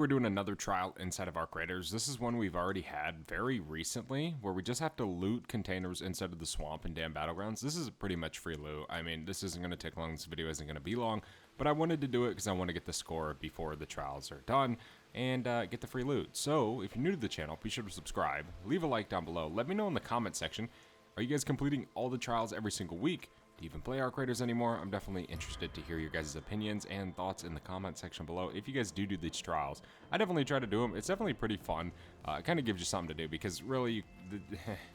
We're doing another trial inside of Arc Raiders. This is one we've already had very recently, where we just have to loot containers inside of the swamp and damn battlegrounds. This is pretty much free loot. I mean, this isn't going to take long. This video isn't going to be long, but I wanted to do it because I want to get the score before the trials are done and get the free loot. So, if you're new to the channel, be sure to subscribe, leave a like down below, let me know in the comment section, are you guys completing all the trials every single week? Do you even play Arc Raiders anymore? I'm definitely interested to hear your guys' opinions and thoughts in the comment section below. If you guys do these trials, I definitely try to do them. It's definitely pretty fun. It kind of gives you something to do because really,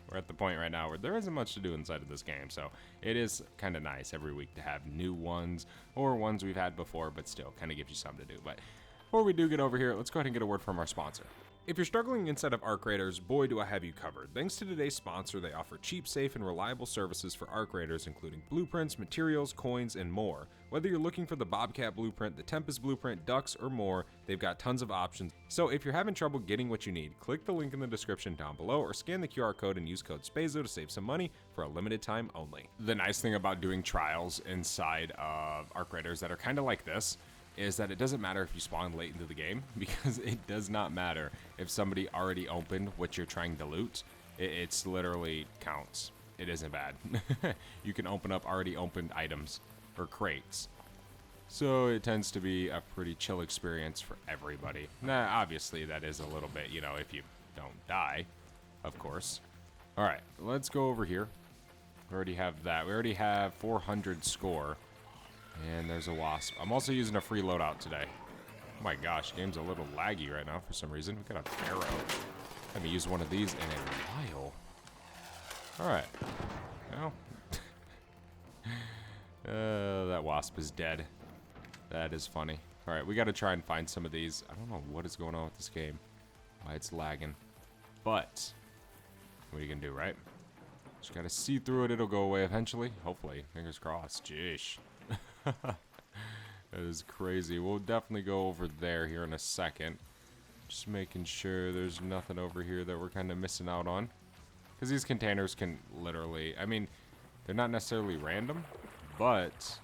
we're at the point right now where there isn't much to do inside of this game. So it is kind of nice every week to have new ones or ones we've had before, but still kind of gives you something to do. But before we do get over here, let's go ahead and get a word from our sponsor. If you're struggling inside of Arc Raiders, boy do I have you covered. Thanks to today's sponsor, they offer cheap, safe, and reliable services for Arc Raiders, including blueprints, materials, coins, and more. Whether you're looking for the Bobcat blueprint, the Tempest blueprint, ducks, or more, they've got tons of options. So if you're having trouble getting what you need, click the link in the description down below or scan the QR code and use code SPAZO to save some money for a limited time only. The nice thing about doing trials inside of Arc Raiders that are kind of like this is that it doesn't matter if you spawn late into the game, because it does not matter if somebody already opened what you're trying to loot. It's literally counts. It isn't bad. You can open up already opened items or crates. So it tends to be a pretty chill experience for everybody. Now, obviously, that is a little bit, you know, if you don't die, of course. All right, let's go over here. We already have that. We already have 400 score. And there's a wasp. I'm also using a free loadout today. Oh my gosh, game's a little laggy right now for some reason. We got a arrow. I haven't used one of these in a while. Alright. Well. That wasp is dead. That is funny. Alright, we gotta try and find some of these. I don't know what is going on with this game. Why it's lagging. But, what are you gonna do, right? Just gotta see through it. It'll go away eventually. Hopefully. Fingers crossed. Jeez. That is crazy. We'll definitely go over there here in a second. Just making sure there's nothing over here that we're kind of missing out on. Because these containers can literally... I mean, they're not necessarily random, but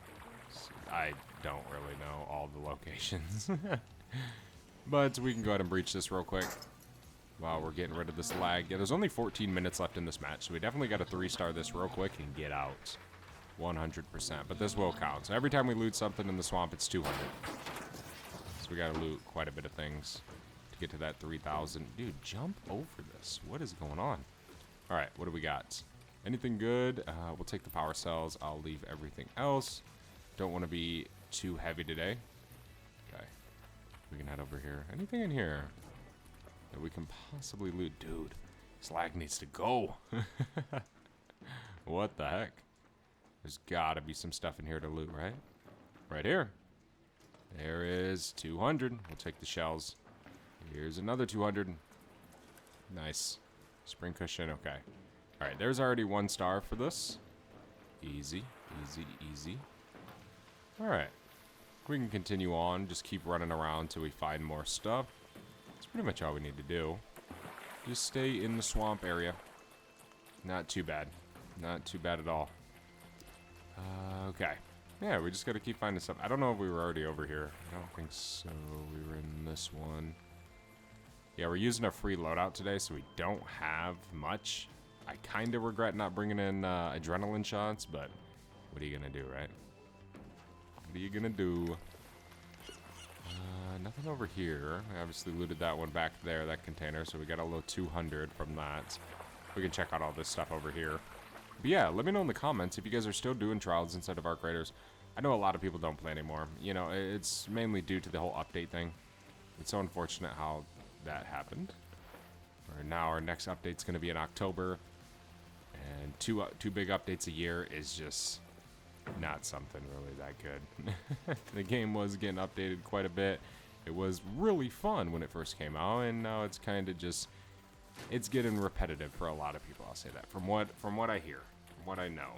I don't really know all the locations. But we can go ahead and breach this real quick while we're getting rid of this lag. Yeah, there's only 14 minutes left in this match, so we definitely got to 3-star this real quick and get out. 100%, but this will count. So every time we loot something in the swamp, it's 200. So we gotta loot quite a bit of things to get to that 3,000. Dude, jump over this. What is going on? All right, what do we got? Anything good? We'll take the power cells. I'll leave everything else. Don't want to be too heavy today. Okay, we can head over here. Anything in here that we can possibly loot? Dude, this lag needs to go. What the heck? There's gotta be some stuff in here to loot, right? Right here. There is 200. We'll take the shells. Here's another 200. Nice. Spring cushion, okay. Alright, there's already 1 star for this. Easy, easy, easy. Alright. We can continue on. Just keep running around till we find more stuff. That's pretty much all we need to do. Just stay in the swamp area. Not too bad. Not too bad at all. Okay. Yeah, we just gotta keep finding stuff. I don't know if we were already over here. I don't think so. We were in this one. Yeah, we're using a free loadout today, so we don't have much. I kind of regret not bringing in adrenaline shots, but what are you gonna do, right? What are you gonna do? Nothing over here. I obviously looted that one back there, that container, so we got a little 200 from that. We can check out all this stuff over here. But yeah, let me know in the comments if you guys are still doing trials inside of Arc Raiders. I know a lot of people don't play anymore. You know, it's mainly due to the whole update thing. It's so unfortunate how that happened. Now our next update's going to be in October. And two big updates a year is just not something really that good. The game was getting updated quite a bit. It was really fun when it first came out, and now it's kind of just... It's getting repetitive for a lot of people, I'll say that. From what I hear, from what I know.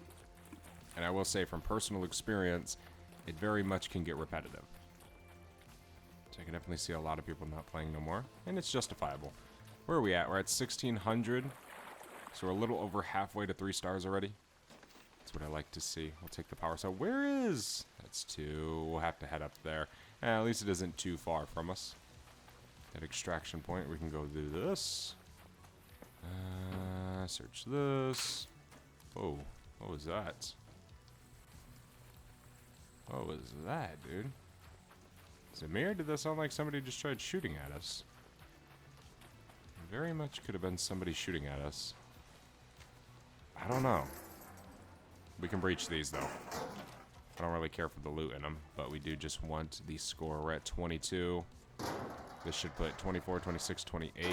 And I will say from personal experience, it very much can get repetitive. So I can definitely see a lot of people not playing no more. And it's justifiable. Where are we at? We're at 1,600. So we're a little over halfway to 3 stars already. That's what I like to see. We'll take the power cell. Where is... That's 2. We'll have to head up there. At least it isn't too far from us. extraction point. We can go do this. Search this. Oh, what was that? What was that, dude? Is it me or did that sound like somebody just tried shooting at us? Very much could have been somebody shooting at us. I don't know. We can breach these, though. I don't really care for the loot in them, but we do just want the score. We're at 22. This should put 24, 26, 28.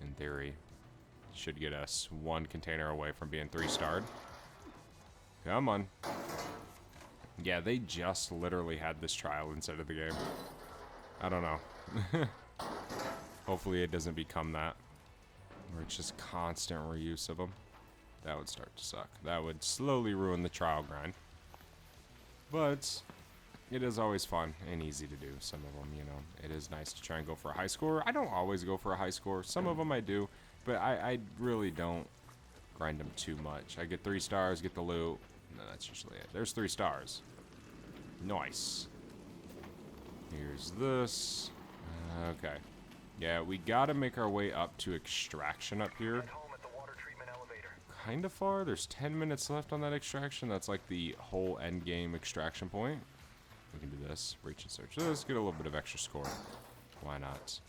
In theory. Should get us one container away from being 3-starred. Come on. Yeah, they just literally had this trial instead of the game. I don't know. Hopefully it doesn't become that. Where it's just constant reuse of them. That would start to suck. That would slowly ruin the trial grind. But it is always fun and easy to do, some of them, you know. It is nice to try and go for a high score. I don't always go for a high score. Some of them I do, but I really don't grind them too much. I get 3 stars, get the loot. No, that's usually it. There's 3 stars. Nice. Here's this. Okay. Yeah, we gotta make our way up to extraction up here. Kind of far. There's 10 minutes left on that extraction. That's like the whole end game extraction point. We can do this. Breach and search this. Get a little bit of extra score. Why not?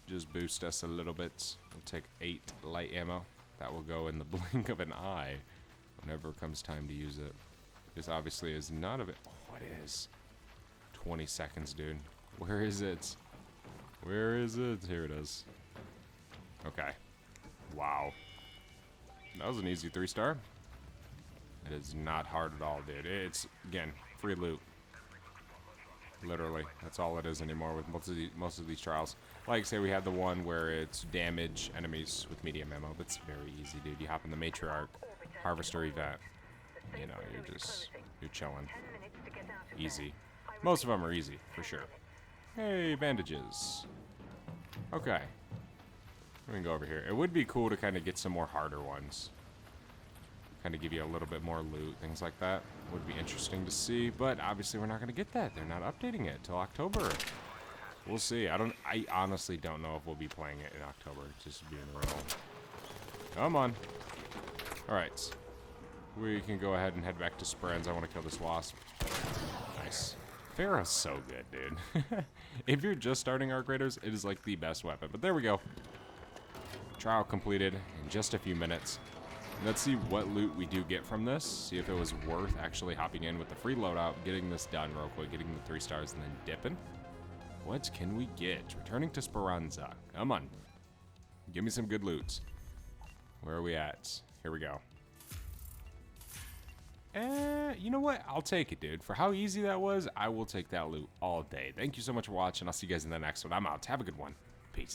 Just boost us a little bit. We'll take 8 light ammo. That will go in the blink of an eye whenever it comes time to use it. This obviously is not of it. Oh, it is. 20 seconds, dude. Where is it? Where is it? Here it is. Okay. Wow. That was an easy 3-star. It is not hard at all, dude. It's, again, free loot. Literally. That's all it is anymore with most of these trials. Like, say we had the one where it's damage enemies with medium ammo. That's very easy, dude. You hop in the Matriarch Harvester event. You know, you're chilling. Easy. Most of them are easy, for sure. Hey, bandages. Okay. We can go over here. It would be cool to kind of get some more harder ones. Kind of give you a little bit more loot, things like that. Would be interesting to see, but obviously we're not going to get that. They're not updating it till October. We'll see. I honestly don't know if we'll be playing it in October, just being real. Come on. All right. We can go ahead and head back to Sprenz. I want to kill this wasp. Nice. Pharaoh's so good, dude. If you're just starting Arc Raiders, it is like the best weapon. But there we go. Trial completed in just a few minutes. Let's see what loot we do get from this. See if it was worth actually hopping in with the free loadout, getting this done real quick, getting the 3 stars, and then dipping. What can we get? Returning to Speranza. Come on. Give me some good loot. Where are we at? Here we go. You know what? I'll take it, dude. For how easy that was, I will take that loot all day. Thank you so much for watching. I'll see you guys in the next one. I'm out. Have a good one. Peace.